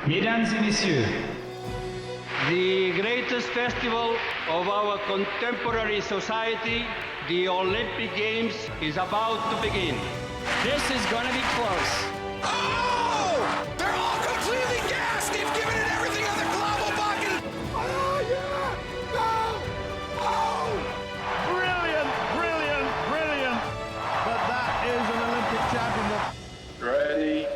Mesdames et messieurs, The greatest festival of our contemporary society, the Olympic Games, is about to begin. This is going to be close. Oh! They're all completely gassed! They've given it everything on the global bucket! Oh, yeah! No! Oh! Brilliant, brilliant, brilliant. But that is an Olympic championship. Ready?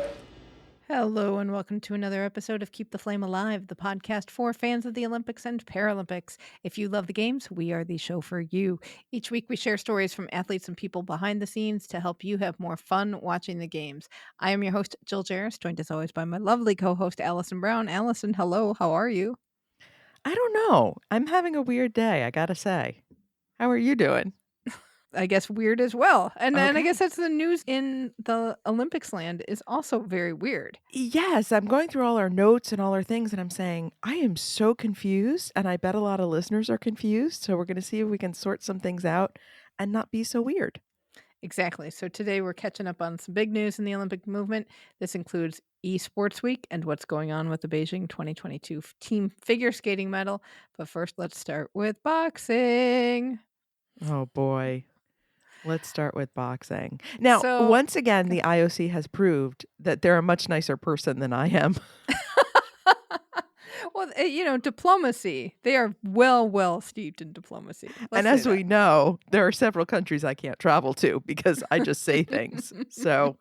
Hello and welcome to another episode of Keep the Flame Alive, the podcast for fans of the Olympics and Paralympics. If you love the games, we are the show for you. Each week we share stories from athletes and people behind the scenes to help you have more fun watching the games. I am your host, Jill Jarris, joined as always by my lovely co-host, Allison Brown. Allison, hello, how are you? I don't know. I'm having a weird day, I gotta say. How are you doing? I guess weird as well. And then I Okay. guess that's the news in the Olympics land is also very weird. Yes, I'm going through all our notes and all our things, and I'm saying, I am so confused, and I bet a lot of listeners are confused. So we're going to see if we can sort some things out and not be so weird. Exactly. So today we're catching up on some big news in the Olympic movement. This includes eSports Week and what's going on with the Beijing 2022 team figure skating medal. But first, let's start with boxing. Oh boy. Let's start with boxing. Now, So- once again, the IOC has proved that they're a much nicer person than I am. Well, diplomacy. They are well steeped in diplomacy. And as we know, there are several countries I can't travel to because I just say things. So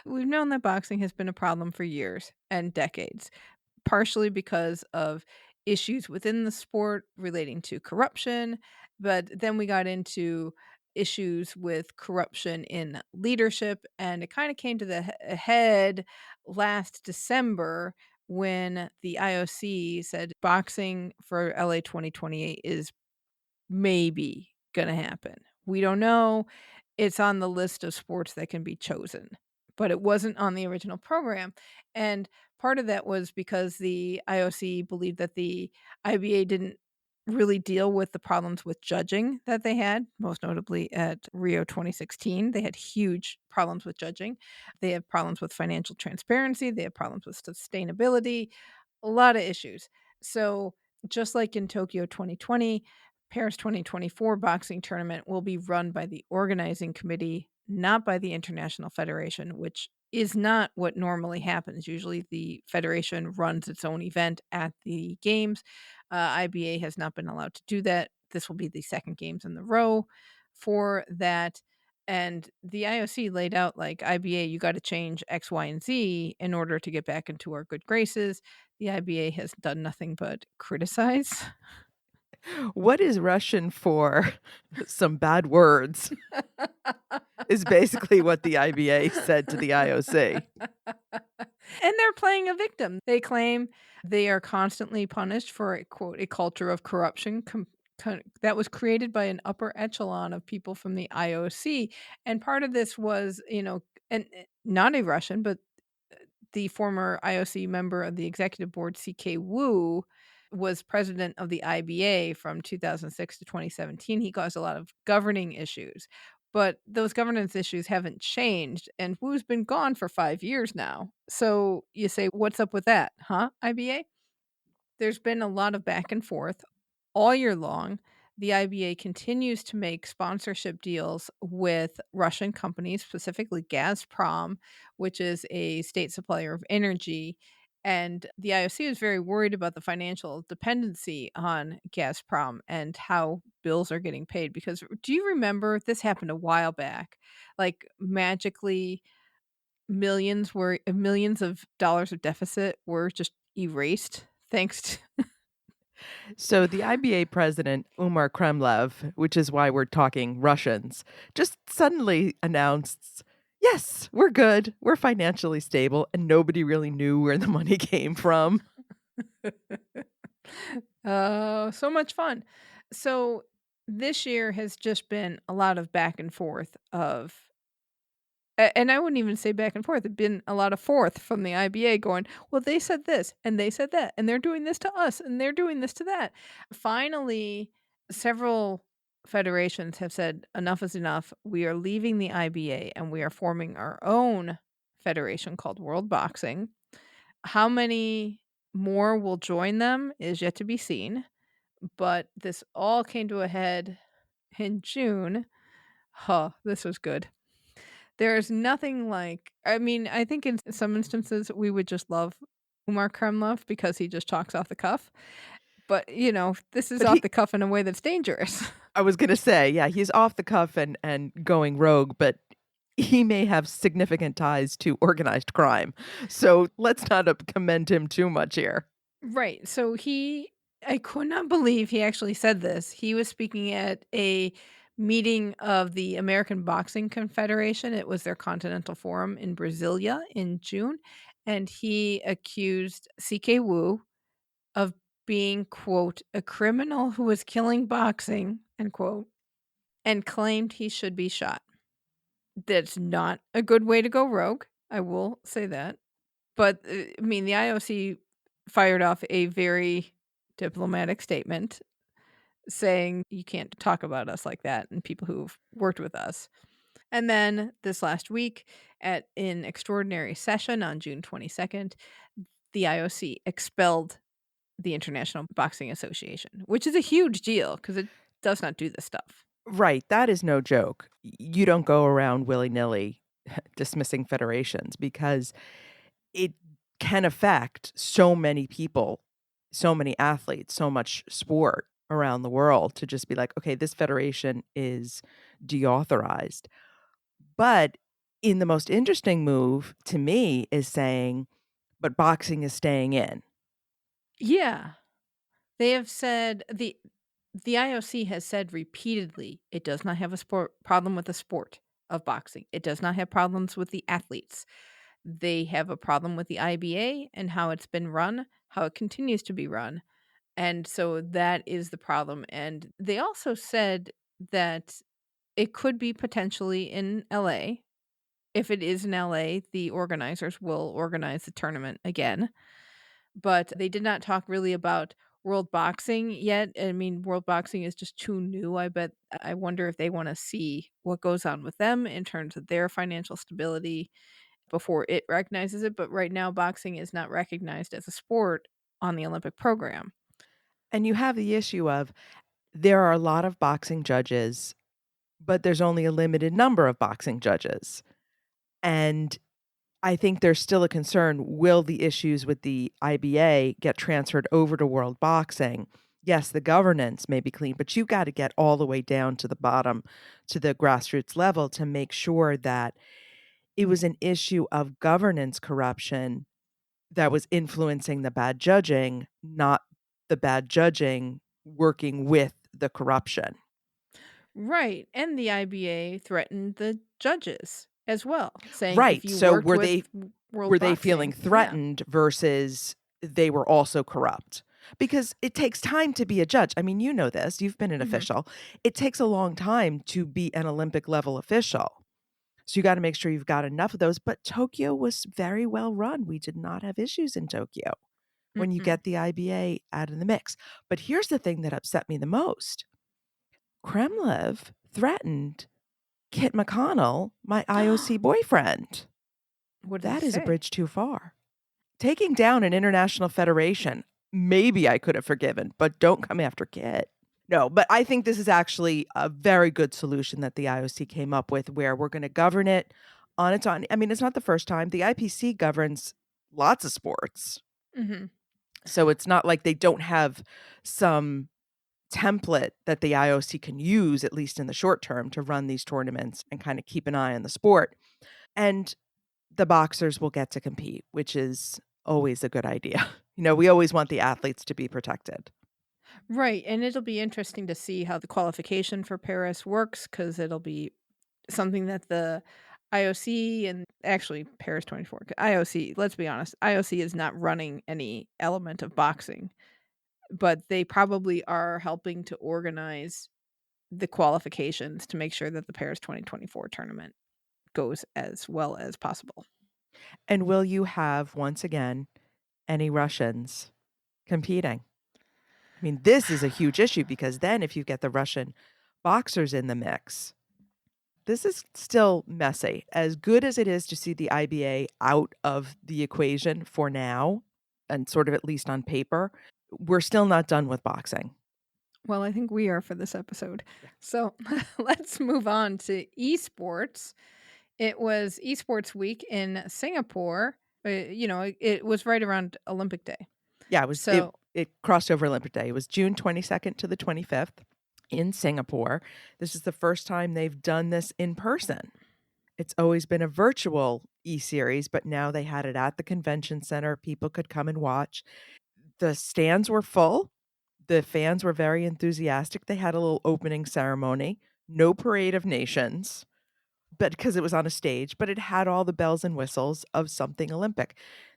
we've known that boxing has been a problem for years and decades, partially because of issues within the sport relating to corruption. But then we got into issues with corruption in leadership, and it kind of came to the head last December when the IOC said boxing for LA 2028 is maybe going to happen. We don't know. It's on the list of sports that can be chosen, but it wasn't on the original program. And part of that was because the IOC believed that the IBA didn't really deal with the problems with judging that they had, most notably at Rio 2016. They had huge problems with judging. They had problems with financial transparency. They had problems with sustainability, a lot of issues. So just like in Tokyo 2020, Paris 2024 boxing tournament will be run by the organizing committee, not by the International Federation, which is not what normally happens. Usually the federation runs its own event at the games. IBA has not been allowed to do that. This will be the second games in the row for that. And the IOC laid out like, IBA, you got to change X, Y, and Z in order to get back into our good graces. The IBA has done nothing but criticize. what is Russian for some bad words is basically what the IBA said to the IOC. And they're playing a victim. They claim they are constantly punished for a quote, a culture of corruption that was created by an upper echelon of people from the IOC. And part of this was, and not a Russian, but the former IOC member of the executive board, CK Wu, was president of the IBA from 2006 to 2017. He caused a lot of governing issues, but those governance issues haven't changed. And Wu's been gone for 5 years now. So you say, what's up with that, huh, IBA? There's been a lot of back and forth all year long. The IBA continues to make sponsorship deals with Russian companies, specifically Gazprom, which is a state supplier of energy. And the IOC is very worried about the financial dependency on Gazprom and how bills are getting paid. Because do you remember this happened a while back? Like magically, millions of dollars of deficit were just erased thanks to So the IBA president, Umar Kremlev, which is why we're talking Russians, just suddenly announced, yes, we're good. We're financially stable. And nobody really knew where the money came from. So much fun. So this year has just been a lot of back and forth of and I wouldn't even say back and forth. It'd been a lot of forth from the IBA going, well, they said this and they said that, and they're doing this to us and they're doing this to that. Finally, several federations have said enough is enough. We are leaving the IBA and we are forming our own federation called World Boxing. How many more will join them is yet to be seen, but this all came to a head in June. Huh, this was good. There's nothing like, I mean, I think in some instances we would just love Umar Kremlov because he just talks off the cuff. But, this is But off the cuff in a way that's dangerous. I was gonna say, yeah, he's off the cuff and going rogue, but he may have significant ties to organized crime. So let's not commend him too much here. Right. So I could not believe he actually said this. He was speaking at a meeting of the American Boxing Confederation. It was their Continental Forum in Brasilia in June. And he accused CK Wu of being, quote, a criminal who was killing boxing, end quote, and claimed he should be shot. That's not a good way to go rogue. I will say that. But I mean, the IOC fired off a very diplomatic statement saying you can't talk about us like that and people who've worked with us. And then this last week at an extraordinary session on June 22nd, the IOC expelled the International Boxing Association, which is a huge deal because it does not do this stuff. Right. That is no joke. You don't go around willy-nilly dismissing federations because it can affect so many people, so many athletes, so much sport around the world to just be like, okay, this federation is deauthorized. But in the most interesting move to me is saying, but boxing is staying in. Yeah. They have said the IOC has said repeatedly it does not have a problem with the sport of boxing. It does not have problems with the athletes. They have a problem with the IBA and how it's been run, how it continues to be run. And so that is the problem. And they also said that it could be potentially in LA. If it is in LA, the organizers will organize the tournament again. But they did not talk really about World Boxing yet. I mean, World Boxing is just too new. I wonder if they want to see what goes on with them in terms of their financial stability before it recognizes it. But right now, boxing is not recognized as a sport on the Olympic program. And you have the issue of there are a lot of boxing judges, but there's only a limited number of boxing judges. And I think there's still a concern, will the issues with the IBA get transferred over to World Boxing? Yes, the governance may be clean, but you got to get all the way down to the bottom, to the grassroots level to make sure that it was an issue of governance corruption that was influencing the bad judging, not the bad judging working with the corruption. Right. And the IBA threatened the judges as well, saying if Right. you So worked were with they feeling Boxing, yeah. threatened versus they were also corrupt? Because it takes time to be a judge. I mean, you know this. You've been an Mhm. official. It takes a long time to be an Olympic level official. So you got to make sure you've got enough of those. But Tokyo was very well run. We did not have issues in Tokyo when you Mm-mm. get the IBA out of the mix. But here's the thing that upset me the most. Kremlov threatened Kit McConnell, my IOC boyfriend. What did That he is a say? bridge too far. Taking down an international federation, maybe I could have forgiven, but don't come after Kit. No, but I think this is actually a very good solution that the IOC came up with where we're going to govern it on its own. I mean, it's not the first time. The IPC governs lots of sports. Mm-hmm. So it's not like they don't have some template that the IOC can use, at least in the short term, to run these tournaments and kind of keep an eye on the sport. And the boxers will get to compete, which is always a good idea. You know, we always want the athletes to be protected. Right. And it'll be interesting to see how the qualification for Paris works because it'll be something that the IOC and actually Paris 24, IOC, let's be honest, IOC is not running any element of boxing, but they probably are helping to organize the qualifications to make sure that the Paris 2024 tournament goes as well as possible. And will you have, once again, any Russians competing? I mean, this is a huge issue because then if you get the Russian boxers in the mix, This is still messy. As good as it is to see the IBA out of the equation for now, and sort of at least on paper, we're still not done with boxing. Well, I think we are for this episode. So let's move on to esports. It was esports week in Singapore. It was right around Olympic Day. Yeah, So it crossed over Olympic Day. It was June 22nd to the 25th in Singapore. This is the first time they've done this in person. It's always been a virtual e-series, but now they had it at the convention center. People could come and watch. The stands were full. The fans were very enthusiastic. They had a little opening ceremony. No parade of nations, but because it was on a stage, but it had all the bells and whistles of something Olympic.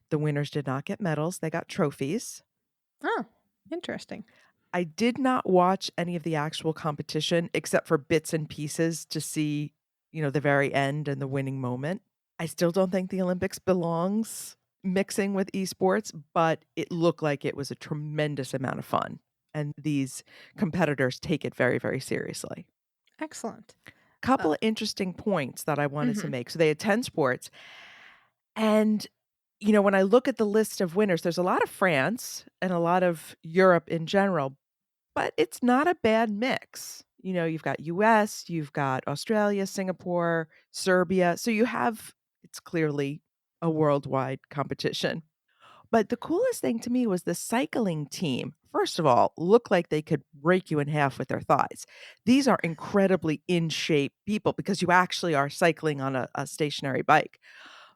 The winners did not get medals. They got trophies. Oh, interesting. I did not watch any of the actual competition except for bits and pieces to see, the very end and the winning moment. I still don't think the Olympics belongs mixing with esports, but it looked like it was a tremendous amount of fun. And these competitors take it very, very seriously. Excellent. Couple of interesting points that I wanted to make. So they had 10 sports. And, when I look at the list of winners, there's a lot of France and a lot of Europe in general, but it's not a bad mix. You've got US, you've got Australia, Singapore, Serbia. So it's clearly a worldwide competition. But the coolest thing to me was the cycling team. First of all, looked like they could break you in half with their thighs. These are incredibly in shape people because you actually are cycling on a stationary bike.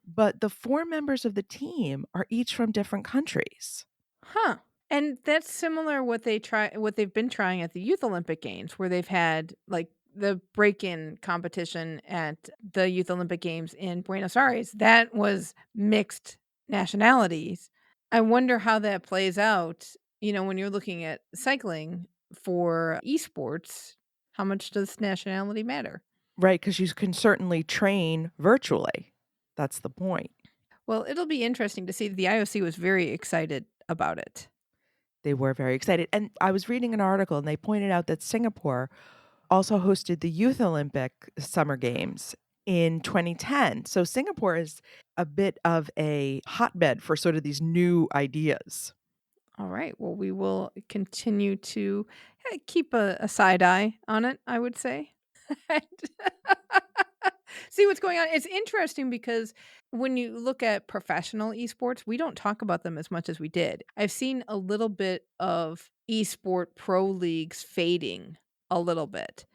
But the 4 members of the team are each from different countries. Huh. And that's similar what they've been trying at the Youth Olympic Games, where they've had like the break-in competition at the Youth Olympic Games in Buenos Aires. That was mixed nationalities. I wonder how that plays out, when you're looking at cycling for esports, how much does nationality matter? Right, because you can certainly train virtually. That's the point. Well, it'll be interesting to see. The IOC was very excited about it. They were very excited. And I was reading an article and they pointed out that Singapore also hosted the Youth Olympic Summer Games in 2010. So Singapore is a bit of a hotbed for sort of these new ideas. All right. Well, we will continue to keep a side eye on it, I would say. See what's going on. It's interesting because when you look at professional esports, we don't talk about them as much as we did. I've seen a little bit of esport pro leagues fading a little bit.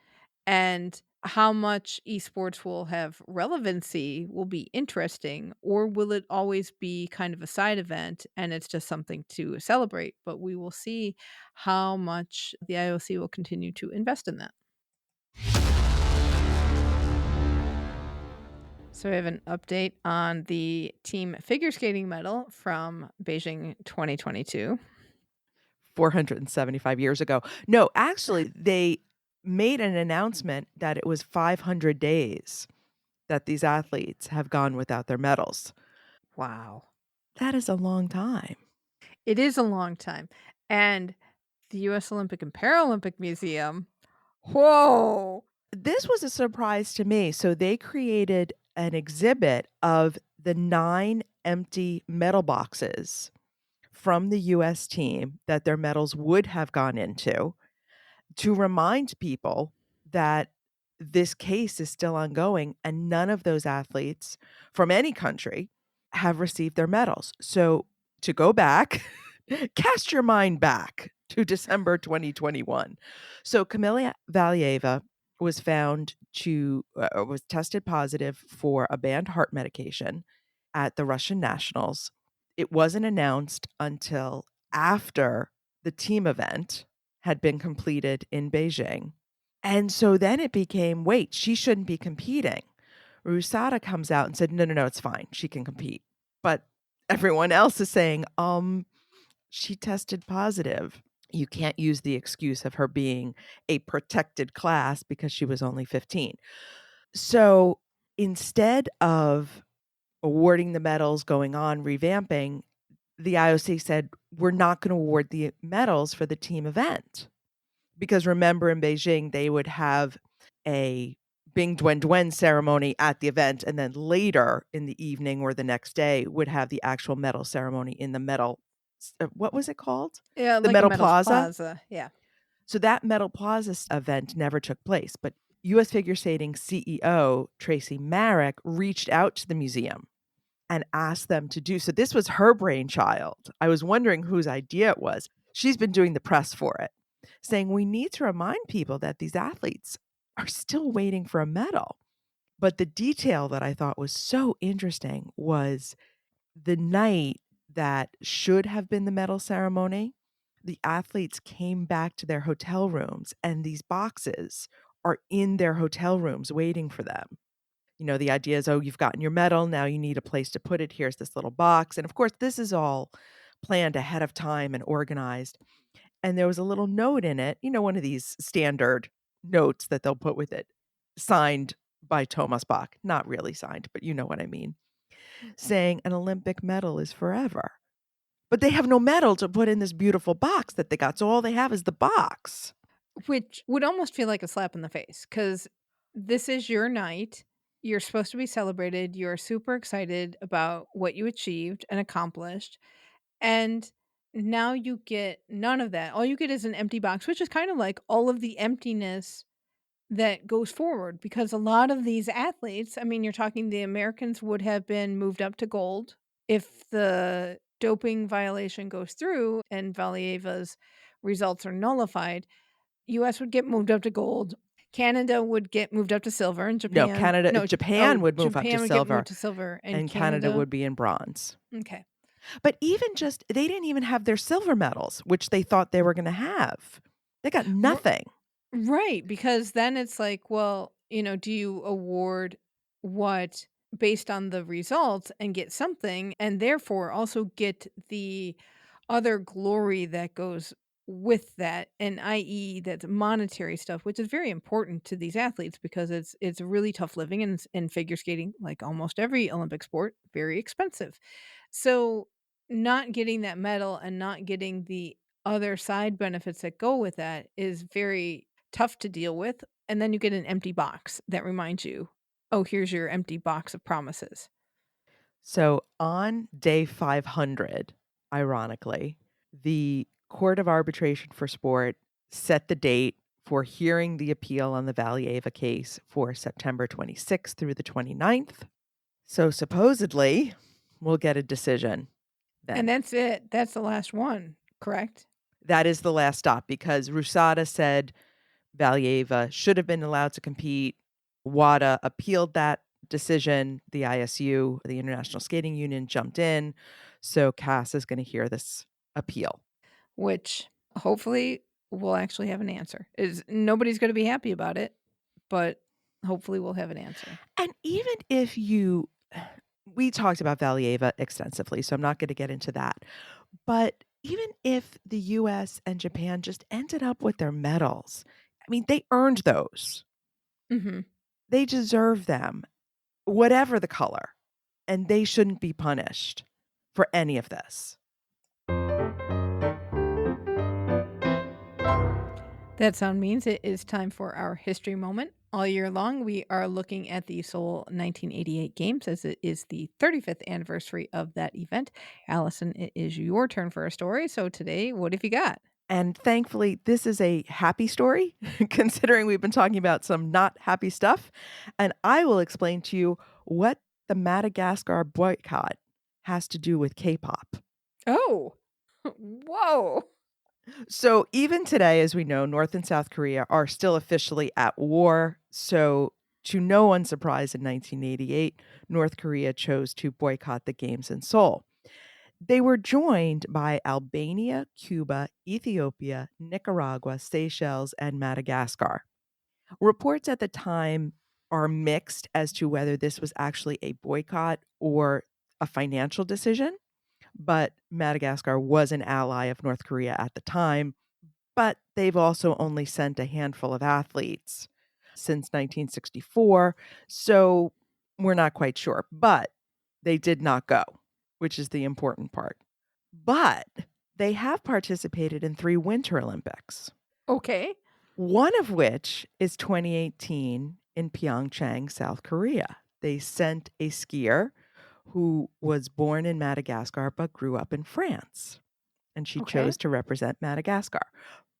And how much esports will have relevancy will be interesting, or will it always be kind of a side event and it's just something to celebrate? But we will see how much the IOC will continue to invest in that. So we have an update on the team figure skating medal from Beijing 2022. 475 years ago. No, actually, they made an announcement that it was 500 days that these athletes have gone without their medals. Wow. That is a long time. It is a long time. And the U.S. Olympic and Paralympic Museum, whoa. This was a surprise to me. So they created an exhibit of the 9 empty medal boxes from the U.S. team that their medals would have gone into to remind people that this case is still ongoing and none of those athletes from any country have received their medals. So to go back, cast your mind back to December 2021. So Kamila Valieva was was tested positive for a banned heart medication at the Russian Nationals. It wasn't announced until after the team event had been completed in Beijing. And so then it became, wait, she shouldn't be competing. Rusada comes out and said, no, it's fine. She can compete. But everyone else is saying, she tested positive. You can't use the excuse of her being a protected class because she was only 15. So instead of awarding the medals, going on, revamping, the IOC said, we're not going to award the medals for the team event. Because remember in Beijing, they would have a Bing Duen Duen ceremony at the event, and then later in the evening or the next day would have the actual medal ceremony in the medal. What was it called? Yeah, The like a Medal medals Plaza. plaza. Yeah. So that Medal Plaza event never took place, but U.S. Figure Skating CEO Tracy Marek reached out to the museum and asked them to do. So this was her brainchild. I was wondering whose idea it was. She's been doing the press for it, saying we need to remind people that these athletes are still waiting for a medal. But the detail that I thought was so interesting was the night that should have been the medal ceremony, the athletes came back to their hotel rooms and these boxes are in their hotel rooms waiting for them. You know, the idea is, oh, you've gotten your medal. Now you need a place to put it. Here's this little box. And of course, this is all planned ahead of time and organized. And there was a little note in it, you know, one of these standard notes that they'll put with it, signed by Thomas Bach. Not really signed, but you know what I mean. Saying an Olympic medal is forever. But they have no medal to put in this beautiful box that they got. So all they have is the box. Which would almost feel like a slap in the face because this is your night. You're supposed to be celebrated. You're super excited about what you achieved and accomplished. And now you get none of that. All you get is an empty box, which is kind of like all of the emptiness that goes forward because a lot of these athletes, I mean, you're talking the Americans would have been moved up to gold if the doping violation goes through and Valieva's results are nullified. US would get moved up to gold. Canada would get moved up to silver, and Japan. Japan would move up Japan to would silver. get moved to silver, And Canada would be in bronze. Okay. But even just, they didn't even have their silver medals, which they thought they were going to have. They got nothing. Right, because then it's like, well, you know, do you award what based on the results and get something, and therefore also get the other glory that goes with that, and i.e. that's monetary stuff, which is very important to these athletes because it's a really tough living, and in figure skating, like almost every Olympic sport, very expensive. So not getting that medal and not getting the other side benefits that go with that is very tough to deal with. And then you get an empty box that reminds you, oh, here's your empty box of promises. So on day 500, ironically, the Court of Arbitration for Sport set the date for hearing the appeal on the Valieva case for September 26th through the 29th. So supposedly, we'll get a decision then. And that's it. That's the last one, correct? That is the last stop because Rusada said Valieva should have been allowed to compete. WADA appealed that decision. The ISU, the International Skating Union, jumped in. So CAS is going to hear this appeal. Which hopefully we'll actually have an answer. Nobody's going to be happy about it, but hopefully we'll have an answer. And even if we talked about Valieva extensively, so I'm not going to get into that. But even if the US and Japan just ended up with their medals, I mean, they earned those. Mm-hmm. They deserve them, whatever the color, and they shouldn't be punished for any of this. That sound means it is time for our history moment. All year long, we are looking at the Seoul 1988 Games as it is the 35th anniversary of that event. Allison, it is your turn for a story. So today, what have you got? And thankfully, this is a happy story, considering we've been talking about some not happy stuff. And I will explain to you what the Madagascar boycott has to do with K-pop. Oh, whoa. So even today, as we know, North and South Korea are still officially at war. So to no one's surprise, in 1988, North Korea chose to boycott the games in Seoul. They were joined by Albania, Cuba, Ethiopia, Nicaragua, Seychelles, and Madagascar. Reports at the time are mixed as to whether this was actually a boycott or a financial decision. But Madagascar was an ally of North Korea at the time, but they've also only sent a handful of athletes since 1964, so we're not quite sure. But they did not go, which is the important part. But they have participated in 3 Winter Olympics. Okay. One of which is 2018 in Pyeongchang, South Korea. They sent a skier who was born in Madagascar but grew up in France, and she Okay. chose to represent Madagascar.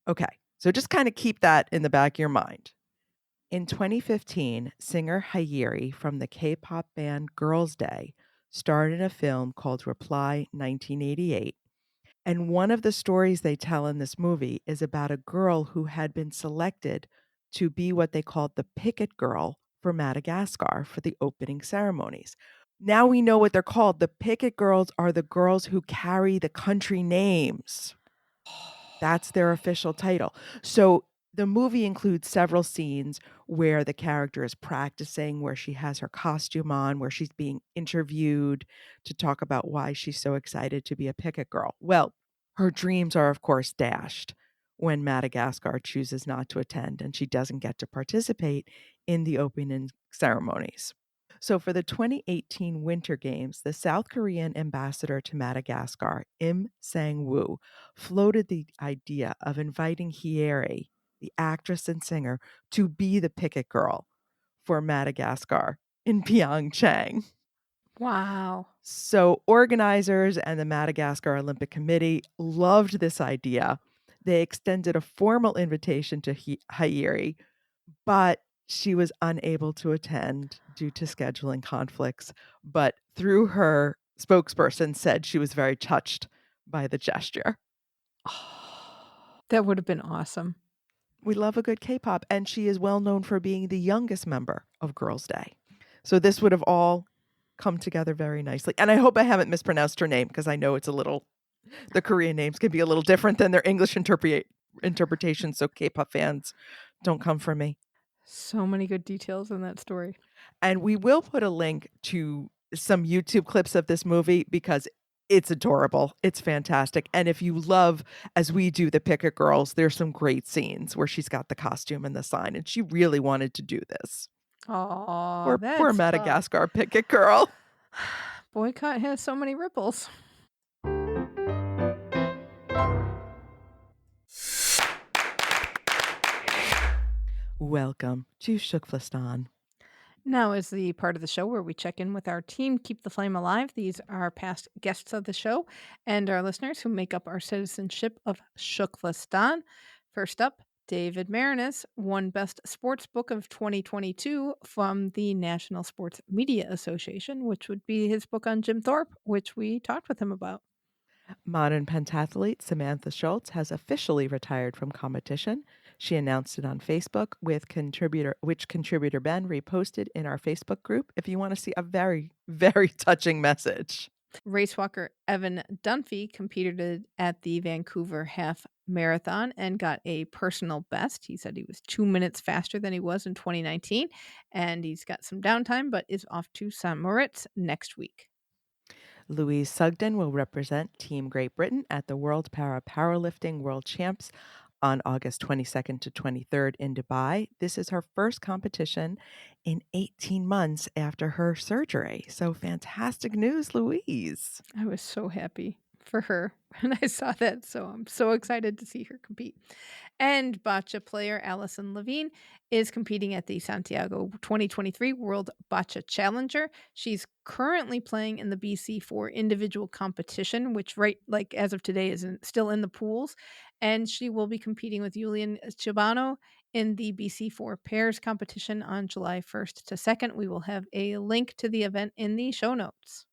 Okay, so just kind of keep that in the back of your mind. In 2015, singer Hayeri from the K-pop band Girls' Day starred in a film called Reply 1988. And one of the stories they tell in this movie is about a girl who had been selected to be what they called the picket girl for Madagascar for the opening ceremonies. Now we know what they're called. The picket girls are the girls who carry the country names. That's their official title. So the movie includes several scenes where the character is practicing, where she has her costume on, where she's being interviewed to talk about why she's so excited to be a picket girl. Well, her dreams are, of course, dashed when Madagascar chooses not to attend and she doesn't get to participate in the opening ceremonies. So, for the 2018 Winter Games, the South Korean ambassador to Madagascar, Im Sang-woo, floated the idea of inviting Hyeri, the actress and singer, to be the picket girl for Madagascar in Pyeongchang. Wow. So, organizers and the Madagascar Olympic Committee loved this idea. They extended a formal invitation to Hyeri, but she was unable to attend due to scheduling conflicts. But through her spokesperson, said she was very touched by the gesture. That would have been awesome. We love a good K-pop, and she is well known for being the youngest member of Girls' Day. So this would have all come together very nicely. And I hope I haven't mispronounced her name, because I know it's a little, the Korean names can be a little different than their English interpretation. So K-pop fans, don't come for me. So many good details in that story. And we will put a link to some YouTube clips of this movie because it's adorable. It's fantastic. And if you love, as we do, the Picket Girls, there's some great scenes where she's got the costume and the sign, and she really wanted to do this. Oh, Poor that's Madagascar Picket Girl. Boycott has so many ripples. Welcome to TKFLASTAN. Now is the part of the show where we check in with our team, keep the flame alive. These are past guests of the show and our listeners who make up our citizenship of TKFLASTAN. First up, David Maraniss won Best Sports Book of 2022 from the National Sports Media Association, which would be his book on Jim Thorpe, which we talked with him about. Modern pentathlete Samantha Schutz has officially retired from competition. She announced it on Facebook, which contributor Ben reposted in our Facebook group if you want to see a very, very touching message. Race walker Evan Dunfee competed at the Vancouver Half Marathon and got a personal best. He said he was 2 minutes faster than he was in 2019, and he's got some downtime, but is off to St. Moritz next week. Louise Sugden will represent Team Great Britain at the World Powerlifting World Champs on August 22nd to 23rd in Dubai. This is her first competition in 18 months after her surgery. So fantastic news, Louise. I was so happy for her when I saw that, so I'm so excited to see her compete. And boccia player Alison Levine is competing at the Santiago 2023 World Boccia Challenger. She's currently playing in the BC4 individual competition, which as of today is still in the pools, and she will be competing with Julian Chibano in the BC4 pairs competition on July 1st to 2nd. We will have a link to the event in the show notes.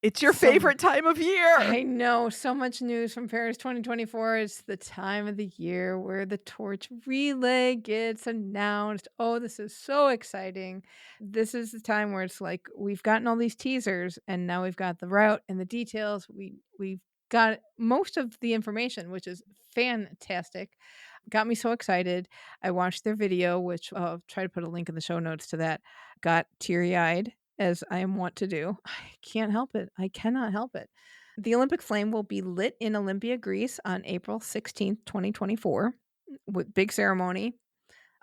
It's your favorite time of year. I know. So much news from Paris 2024. It's the time of the year where the torch relay gets announced. Oh, this is so exciting. This is the time where it's like we've gotten all these teasers and now we've got the route and the details. We've got most of the information, which is fantastic. Got me so excited. I watched their video, which I'll try to put a link in the show notes to that. Got teary-eyed, as I am wont to do. I can't help it. I cannot help it. The Olympic flame will be lit in Olympia, Greece on April 16th, 2024 with big ceremony.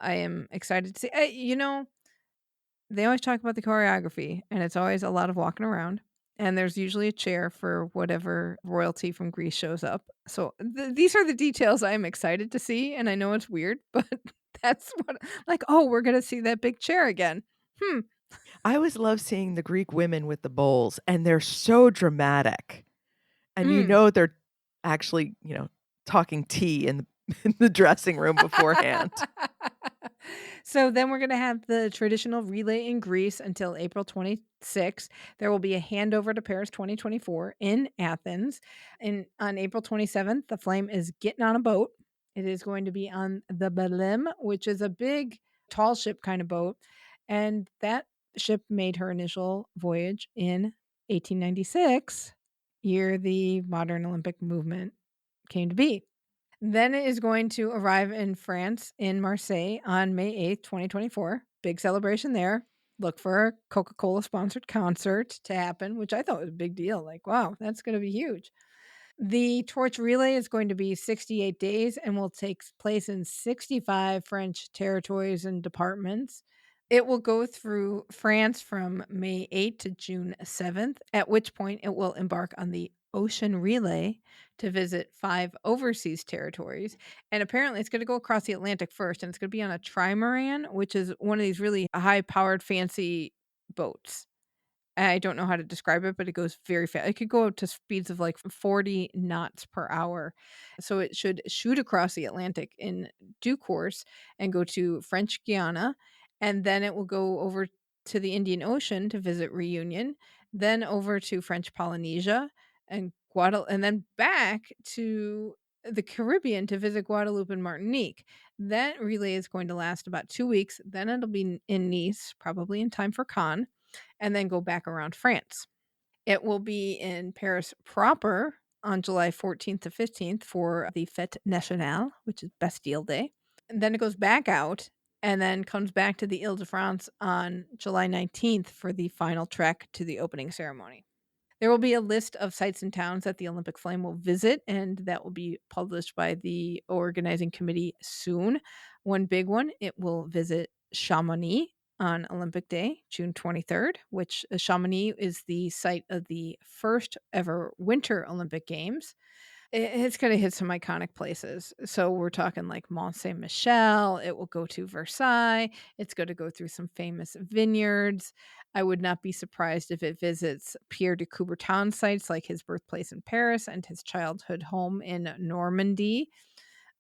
I am excited to see. They always talk about the choreography and it's always a lot of walking around. And there's usually a chair for whatever royalty from Greece shows up. So these are the details I'm excited to see. And I know it's weird, but that's what, like, oh, we're going to see that big chair again. I always love seeing the Greek women with the bowls, and they're so dramatic. And Mm. they're actually, talking tea in the in the dressing room beforehand. So then we're going to have the traditional relay in Greece until April 26th. There will be a handover to Paris 2024 in Athens. And on April 27th, the flame is getting on a boat. It is going to be on the Belim, which is a big, tall ship kind of boat. And that ship made her initial voyage in 1896, year the modern Olympic movement came to be. Then it is going to arrive in France in Marseille on May 8th, 2024. Big celebration there. Look for a Coca-Cola sponsored concert to happen, which I thought was a big deal. Like, wow, that's going to be huge. The torch relay is going to be 68 days and will take place in 65 French territories and departments. It will go through France from May 8th to June 7th, at which point it will embark on the ocean relay to visit 5 overseas territories. And apparently it's going to go across the Atlantic first, and it's going to be on a trimaran, which is one of these really high-powered, fancy boats. I don't know how to describe it, but it goes very fast. It could go up to speeds of like 40 knots per hour. So it should shoot across the Atlantic in due course and go to French Guiana. And then it will go over to the Indian Ocean to visit Reunion, then over to French Polynesia and Guadeloupe, and then back to the Caribbean to visit Guadeloupe and Martinique. That relay is going to last about 2 weeks. Then it'll be in Nice, probably in time for Cannes, and then go back around France. It will be in Paris proper on July 14th to 15th for the Fête Nationale, which is Bastille Day. And then it goes back out and then comes back to the Ile-de-France on July 19th for the final trek to the opening ceremony. There will be a list of sites and towns that the Olympic Flame will visit, and that will be published by the organizing committee soon. One big one, it will visit Chamonix on Olympic Day, June 23rd, which Chamonix is the site of the first ever Winter Olympic Games. It's going to hit some iconic places. So we're talking like Mont Saint Michel. It will go to Versailles. It's going to go through some famous vineyards. I would not be surprised if it visits Pierre de Coubertin sites like his birthplace in Paris and his childhood home in Normandy.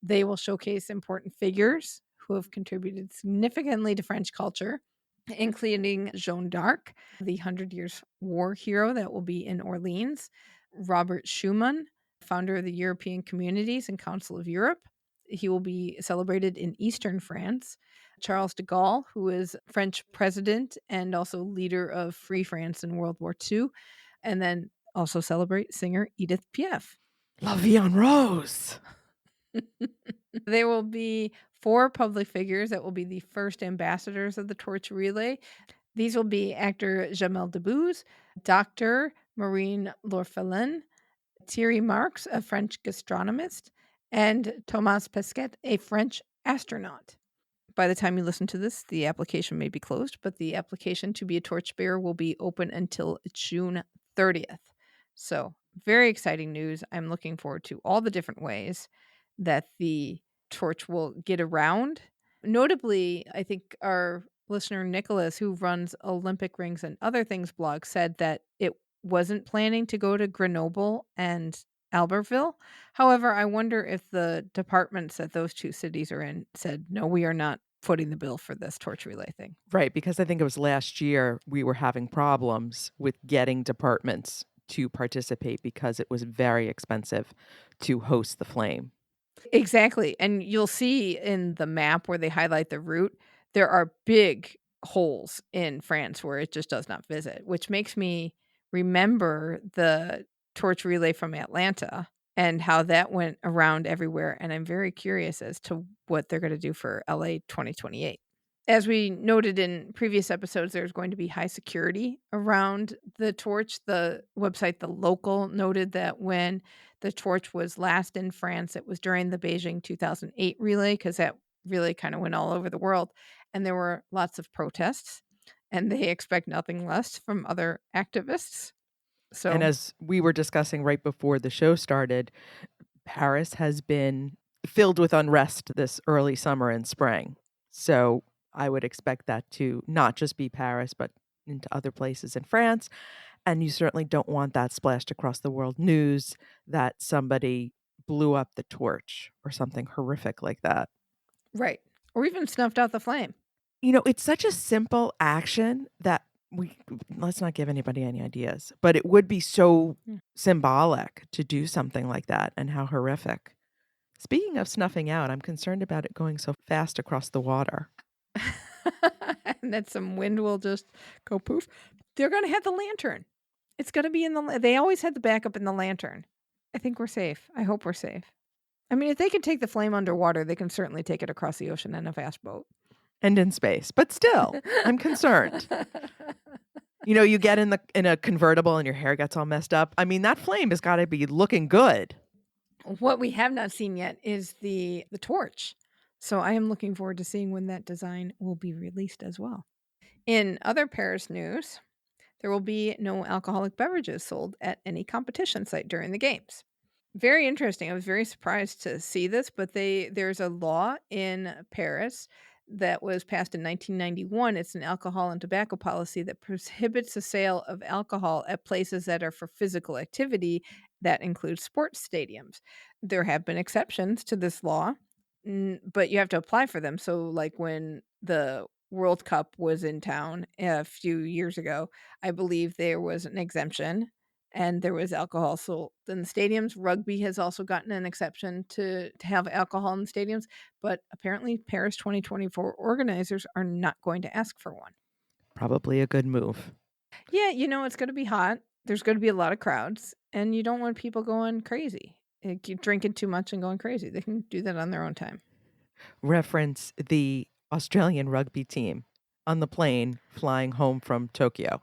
They will showcase important figures who have contributed significantly to French culture, including Jeanne d'Arc, the 100 Years' War hero that will be in Orleans, Robert Schuman, founder of the European Communities and Council of Europe. He will be celebrated in Eastern France. Charles de Gaulle, who is French president and also leader of Free France in World War II. And then also celebrate singer Edith Piaf. La Vie en Rose. There will be 4 public figures that will be the first ambassadors of the torch relay. These will be actor Jamel Debbouze, Dr. Marine L'Orphelin, Thierry Marx, a French gastronomist, and Thomas Pesquet, a French astronaut. By the time you listen to this, the application may be closed, but the application to be a torchbearer will be open until June 30th. So, very exciting news. I'm looking forward to all the different ways that the torch will get around. Notably, I think our listener Nicholas, who runs Olympic Rings and Other Things blog, said that it wasn't planning to go to Grenoble and Albertville. However, I wonder if the departments that those 2 cities are in said, no, we are not footing the bill for this torch relay thing. Right, because I think it was last year we were having problems with getting departments to participate because it was very expensive to host the flame. Exactly. And you'll see in the map where they highlight the route, there are big holes in France where it just does not visit, which makes me remember the torch relay from Atlanta and how that went around everywhere. And I'm very curious as to what they're going to do for LA 2028. As we noted in previous episodes, there's going to be high security around the torch. The website The Local noted that when the torch was last in France, it was during the Beijing 2008 relay, because that really kind of went all over the world. And there were lots of protests, and they expect nothing less from other activists. So, And as we were discussing right before the show started, Paris has been filled with unrest this early summer and spring. So I would expect that to not just be Paris, but into other places in France. And you certainly don't want that splashed across the world news that somebody blew up the torch or something horrific like that. right. Or even snuffed out the flame. It's such a simple action that let's not give anybody any ideas, but it would be so Mm. symbolic to do something like that, and how horrific. Speaking of snuffing out, I'm concerned about it going so fast across the water. And that some wind will just go poof. They're going to have the lantern. It's going to be they always had the backup in the lantern. I think we're safe. I hope we're safe. I mean, if they can take the flame underwater, they can certainly take it across the ocean in a fast boat. And in space, but still, I'm concerned. You get in a convertible and your hair gets all messed up. I mean, that flame has got to be looking good. What we have not seen yet is the torch. So I am looking forward to seeing when that design will be released as well. In other Paris news, there will be no alcoholic beverages sold at any competition site during the games. Very interesting. I was very surprised to see this, but there's a law in Paris that was passed in 1991. It's an alcohol and tobacco policy that prohibits the sale of alcohol at places that are for physical activity that includes sports stadiums. There have been exceptions to this law, but you have to apply for them. So like when the World Cup was in town a few years ago, I believe there was an exemption and there was alcohol sold in the stadiums. Rugby has also gotten an exception to have alcohol in the stadiums, but apparently Paris 2024 organizers are not going to ask for one. Probably a good move. Yeah, it's going to be hot. There's going to be a lot of crowds, and you don't want people going crazy, drinking too much and going crazy. They can do that on their own time. Reference the Australian rugby team on the plane flying home from Tokyo.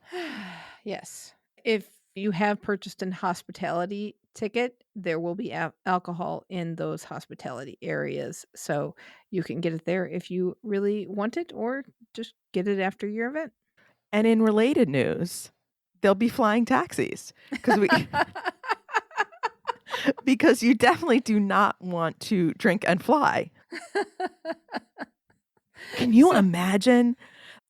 Yes. If you have purchased an hospitality ticket, there will be alcohol in those hospitality areas. So you can get it there if you really want it, or just get it after your event. And in related news, they'll be flying taxis because you definitely do not want to drink and fly. Can you imagine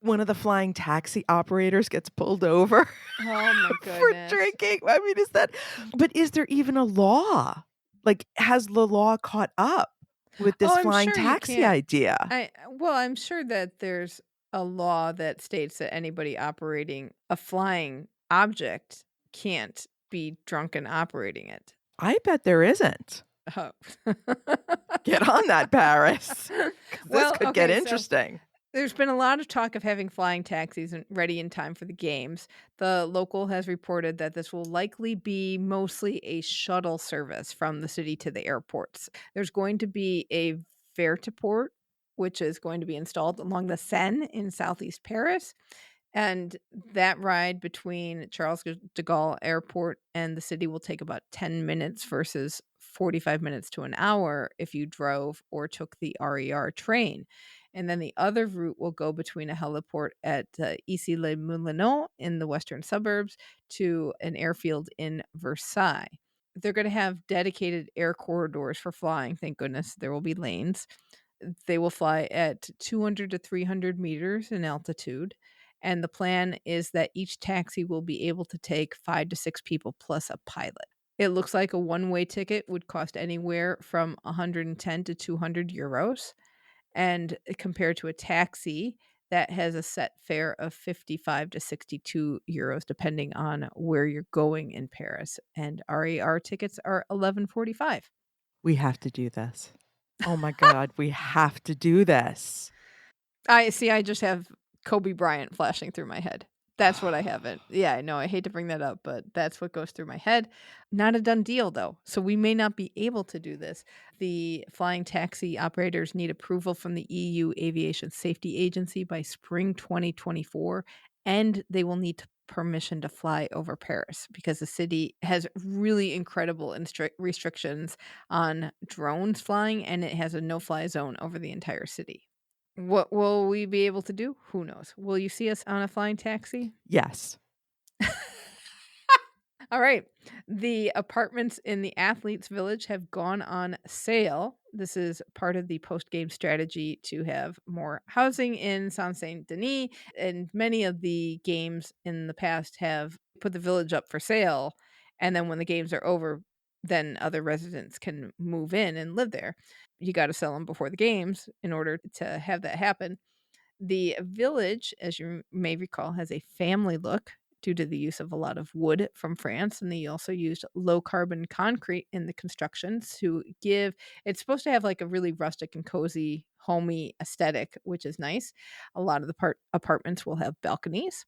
one of the flying taxi operators gets pulled over Oh my for goodness. drinking? I mean, is there even a law? Like, has the law caught up with this I'm flying sure you taxi can't. idea? I'm sure that there's a law that states that anybody operating a flying object can't be drunk and operating it. I bet there isn't. Oh. Get on that, Paris. 'Cause Well, this could get okay, so interesting. there's been a lot of talk of having flying taxis ready in time for the games. The local has reported that this will likely be mostly a shuttle service from the city to the airports. There's going to be a vertiport, which is going to be installed along the Seine in southeast Paris. And that ride between Charles de Gaulle Airport and the city will take about 10 minutes versus 45 minutes to an hour if you drove or took the RER train. And then the other route will go between a heliport at Issy-les-Moulineaux in the western suburbs to an airfield in Versailles. They're going to have dedicated air corridors for flying. Thank goodness there will be lanes. They will fly at 200 to 300 meters in altitude. And the plan is that each taxi will be able to take 5 to 6 people plus a pilot. It looks like a one-way ticket would cost anywhere from 110 to 200 euros. And compared to a taxi, that has a set fare of 55 to 62 euros, depending on where you're going in Paris. And RER tickets are 11.45. We have to do this. Oh my God, we have to do this. I just have Kobe Bryant flashing through my head. That's what I haven't. Yeah, I know. I hate to bring that up, but that's what goes through my head. Not a done deal, though. So we may not be able to do this. The flying taxi operators need approval from the EU Aviation Safety Agency by spring 2024, and they will need permission to fly over Paris because the city has really incredible restrictions on drones flying, and it has a no-fly zone over the entire city. What will we be able to do? Who knows? Will you see us on a flying taxi? Yes. All right. The apartments in the athletes' village have gone on sale. This is part of the post game strategy to have more housing in Saint Saint Denis. And many of the games in the past have put the village up for sale. And then when the games are over, then other residents can move in and live there. You got to sell them before the games in order to have that happen. The village, as you may recall, has a family look due to the use of a lot of wood from France, and they also used low carbon concrete in the construction to give it's supposed to have like a really rustic and cozy, homey aesthetic, which is nice. A lot of the apartments will have balconies.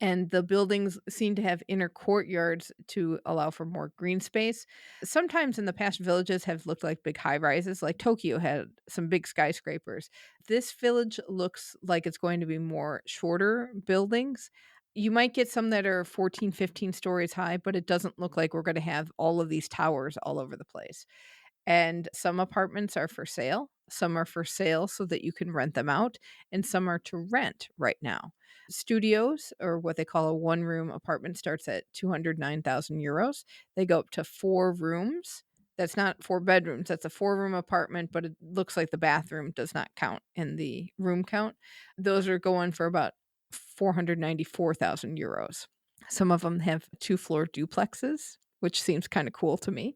And the buildings seem to have inner courtyards to allow for more green space. Sometimes in the past, villages have looked like big high rises, like Tokyo had some big skyscrapers. This village looks like it's going to be more shorter buildings. You might get some that are 14, 15 stories high, but it doesn't look like we're going to have all of these towers all over the place. And some apartments are for sale. Some are for sale so that you can rent them out, and some are to rent right now. Studios, or what they call a one room apartment, starts at 209,000 euros. They go up to 4 rooms. That's not 4 bedrooms. That's a 4 room apartment, but it looks like the bathroom does not count in the room count. Those are going for about 494,000 euros. Some of them have 2 floor duplexes, which seems kind of cool to me.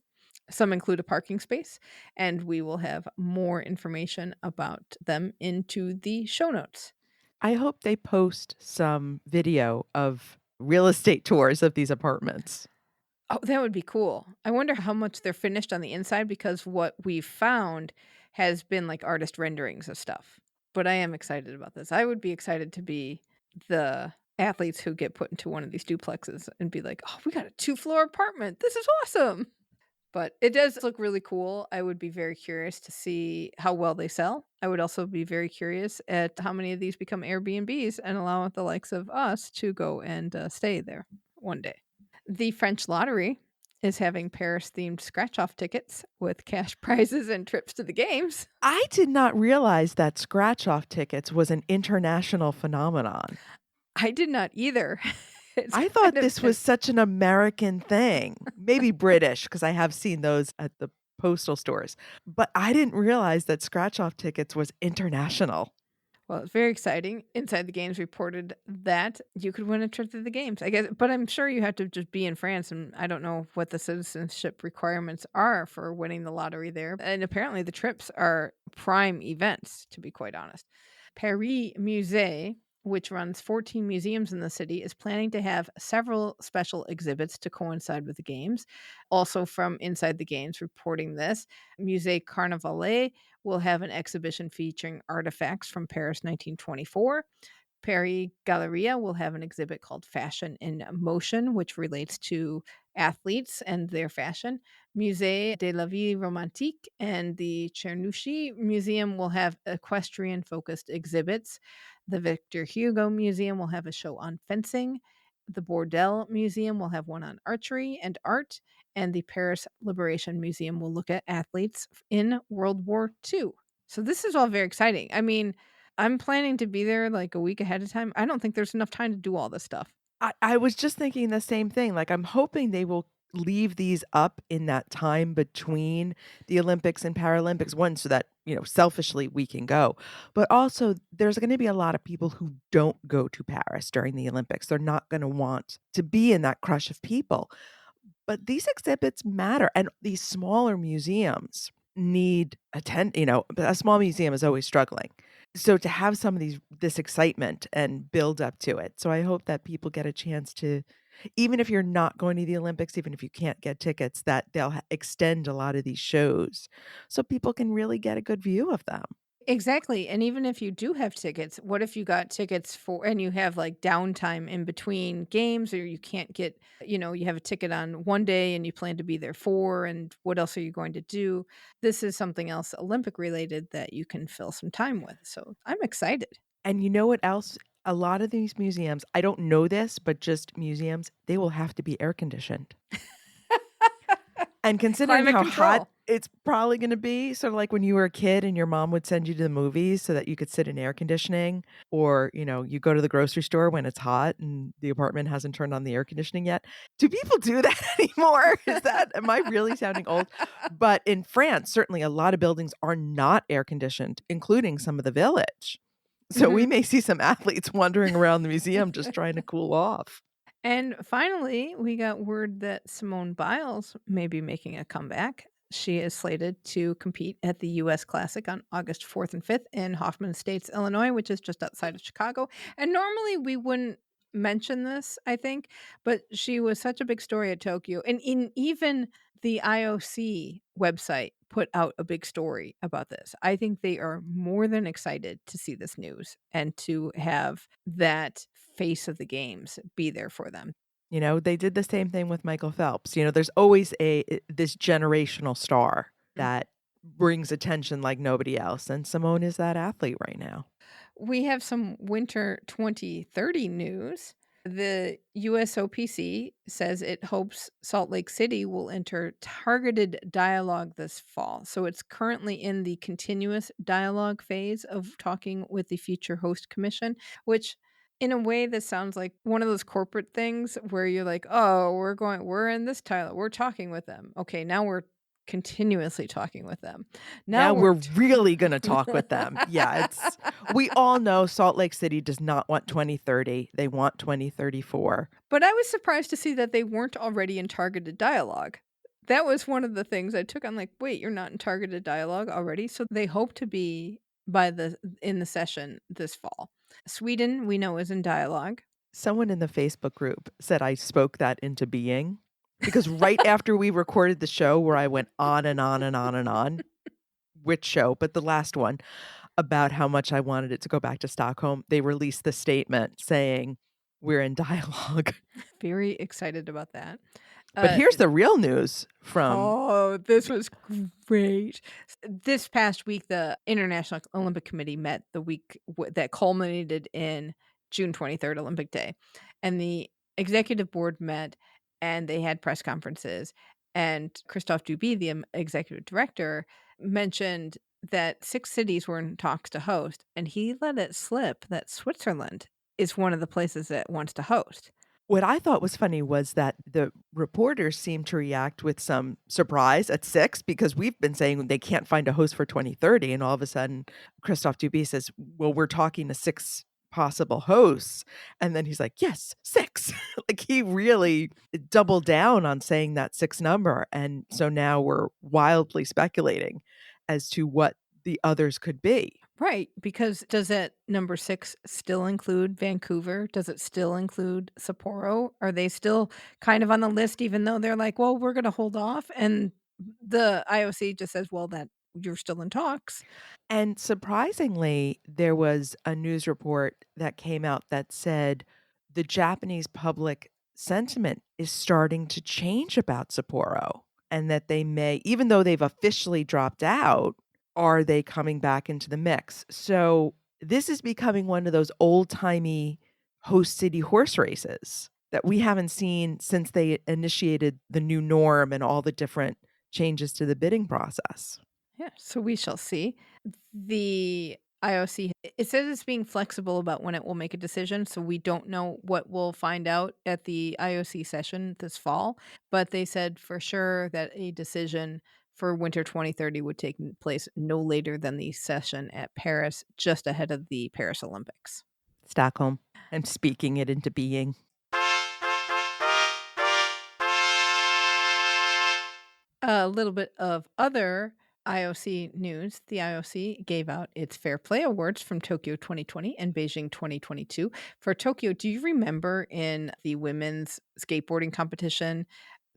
Some include a parking space, and we will have more information about them into the show notes. I hope they post some video of real estate tours of these apartments. Oh, that would be cool. I wonder how much they're finished on the inside, because what we've found has been like artist renderings of stuff. But I am excited about this. I would be excited to be the athletes who get put into one of these duplexes and be like, oh, we got a 2 floor apartment. This is awesome. But it does look really cool. I would be very curious to see how well they sell. I would also be very curious at how many of these become Airbnbs and allow the likes of us to go and stay there one day. The French lottery is having Paris themed scratch off tickets with cash prizes and trips to the games. I did not realize that scratch off tickets was an international phenomenon. I did not either. I thought this was such an American thing, maybe British, because I have seen those at the postal stores. But I didn't realize that scratch off tickets was international. Well, it's very exciting. Inside the Games reported that you could win a trip to the games, I guess, but I'm sure you have to just be in France, and I don't know what the citizenship requirements are for winning the lottery there. And apparently the trips are prime events, to be quite honest. Paris Musée, which runs 14 museums in the city, is planning to have several special exhibits to coincide with the games. Also from Inside the Games reporting this, Musée Carnavalet will have an exhibition featuring artifacts from Paris 1924. Paris Galleria will have an exhibit called Fashion in Motion, which relates to athletes and their fashion. Musée de la Vie Romantique and the Cernuschi Museum will have equestrian-focused exhibits. The Victor Hugo Museum will have a show on fencing. The Bordel Museum will have one on archery and art. And the Paris Liberation Museum will look at athletes in World War II. So this is all very exciting. I mean, I'm planning to be there like a week ahead of time. I don't think there's enough time to do all this stuff. I was just thinking the same thing. Like, I'm hoping they will leave these up in that time between the Olympics and Paralympics, one, so that, selfishly we can go. But also, there's going to be a lot of people who don't go to Paris during the Olympics. They're not going to want to be in that crush of people. But these exhibits matter. And these smaller museums need a small museum is always struggling. So to have some of this excitement and build up to it. So I hope that people get a chance to, even if you're not going to the Olympics, even if you can't get tickets, that they'll extend a lot of these shows so people can really get a good view of them. Exactly. And even if you do have tickets, what if you got tickets for and you have like downtime in between games, or you can't get, you have a ticket on one day and you plan to be there 4, and what else are you going to do? This is something else Olympic related that you can fill some time with. So I'm excited. And you know what else? A lot of these museums, I don't know this, but just museums, they will have to be air conditioned. And considering Climate how control. It's probably going to be sort of like when you were a kid and your mom would send you to the movies so that you could sit in air conditioning, or, you go to the grocery store when it's hot and the apartment hasn't turned on the air conditioning yet. Do people do that anymore? Am I really sounding old? But in France, certainly a lot of buildings are not air conditioned, including some of the village. So we may see some athletes wandering around the museum just trying to cool off. And finally, we got word that Simone Biles may be making a comeback. She is slated to compete at the U.S. Classic on August 4th and 5th in Hoffman Estates, Illinois, which is just outside of Chicago. And normally we wouldn't mention this, I think, but she was such a big story at Tokyo. And even the IOC website put out a big story about this. I think they are more than excited to see this news and to have that face of the games be there for them. They did the same thing with Michael Phelps. There's always this generational star that brings attention like nobody else, and Simone is that athlete right now. We have some winter 2030 news. The USOPC says it hopes Salt Lake City will enter targeted dialogue this fall. So it's currently in the continuous dialogue phase of talking with the Future Host Commission, which in a way this sounds like one of those corporate things where you're like, oh, we're in this title, we're talking with them. Okay, now we're continuously talking with them. Now we're really going to talk with them. Yeah, we all know Salt Lake City does not want 2030. They want 2034. But I was surprised to see that they weren't already in targeted dialogue. That was one of the things I took. I'm like, wait, you're not in targeted dialogue already? So they hope to be in the session this fall. Sweden, we know, is in dialogue. Someone in the Facebook group said I spoke that into being. Because right after we recorded the show where I went on and on and on and on, which show, but the last one, about how much I wanted it to go back to Stockholm, they released the statement saying we're in dialogue. Very excited about that. But here's the real news from... Oh, this was great. This past week, the International Olympic Committee met the week that culminated in June 23rd, Olympic Day. And the executive board met and they had press conferences. And Christophe Duby, the executive director, mentioned that 6 cities were in talks to host. And he let it slip that Switzerland is one of the places that wants to host. What I thought was funny was that the reporters seemed to react with some surprise at 6, because we've been saying they can't find a host for 2030. And all of a sudden, Christophe Duby says, well, we're talking to 6 possible hosts. And then he's like, yes, 6. Like he really doubled down on saying that 6 number. And so now we're wildly speculating as to what the others could be. Right, because does that number 6 still include Vancouver? Does it still include Sapporo? Are they still kind of on the list, even though they're like, well, we're going to hold off? And the IOC just says, well, that you're still in talks. And surprisingly, there was a news report that came out that said the Japanese public sentiment is starting to change about Sapporo, and that they may, even though they've officially dropped out, are they coming back into the mix? So this is becoming one of those old-timey host city horse races that we haven't seen since they initiated the new norm and all the different changes to the bidding process. Yeah, so we shall see. The IOC, it says it's being flexible about when it will make a decision, so we don't know what we'll find out at the IOC session this fall, but they said for sure that a decision for winter 2030 would take place no later than the session at Paris, just ahead of the Paris Olympics. Stockholm. I'm speaking it into being. A little bit of other IOC news. The IOC gave out its Fair Play Awards from Tokyo 2020 and Beijing 2022. For Tokyo, do you remember in the women's skateboarding competition,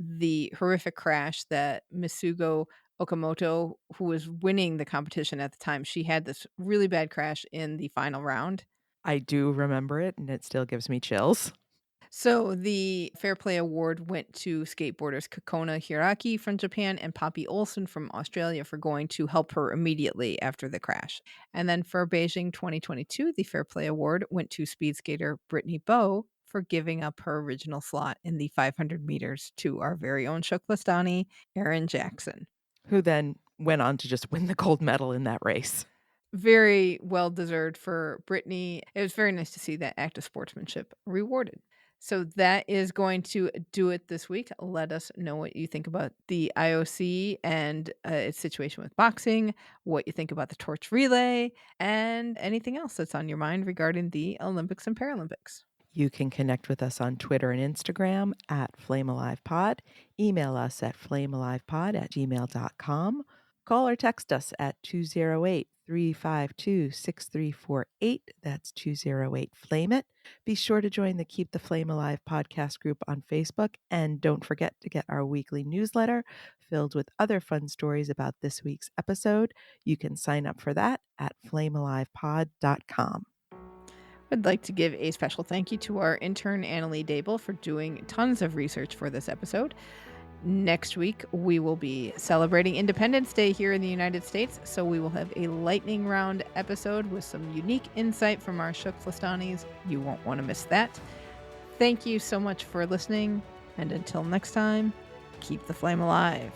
the horrific crash that Misugo Okamoto, who was winning the competition at the time, she had this really bad crash in the final round? I do remember it, and it still gives me chills. So the Fair Play Award went to skateboarders Kokona Hiraki from Japan and Poppy Olsen from Australia for going to help her immediately after the crash. And then for Beijing 2022, the Fair Play Award went to speed skater Brittany Bowe for giving up her original slot in the 500 meters to our very own SHOKLASTANi, Erin Jackson. who then went on to just win the gold medal in that race. Very well deserved for Brittany. It was very nice to see that act of sportsmanship rewarded. So that is going to do it this week. Let us know what you think about the IOC and its situation with boxing, what you think about the torch relay, and anything else that's on your mind regarding the Olympics and Paralympics. You can connect with us on Twitter and Instagram at FlameAlivePod. Email us at flamealivepod@gmail.com. Call or text us at 208-352-6348. That's 208-FLAME-IT. Be sure to join the Keep the Flame Alive podcast group on Facebook. And don't forget to get our weekly newsletter filled with other fun stories about this week's episode. You can sign up for that at flamealivepod.com. I'd like to give a special thank you to our intern, Annalie Dable, for doing tons of research for this episode. Next week, we will be celebrating Independence Day here in the United States, so we will have a lightning round episode with some unique insight from our TKFLASTANies. You won't want to miss that. Thank you so much for listening, and until next time, keep the flame alive.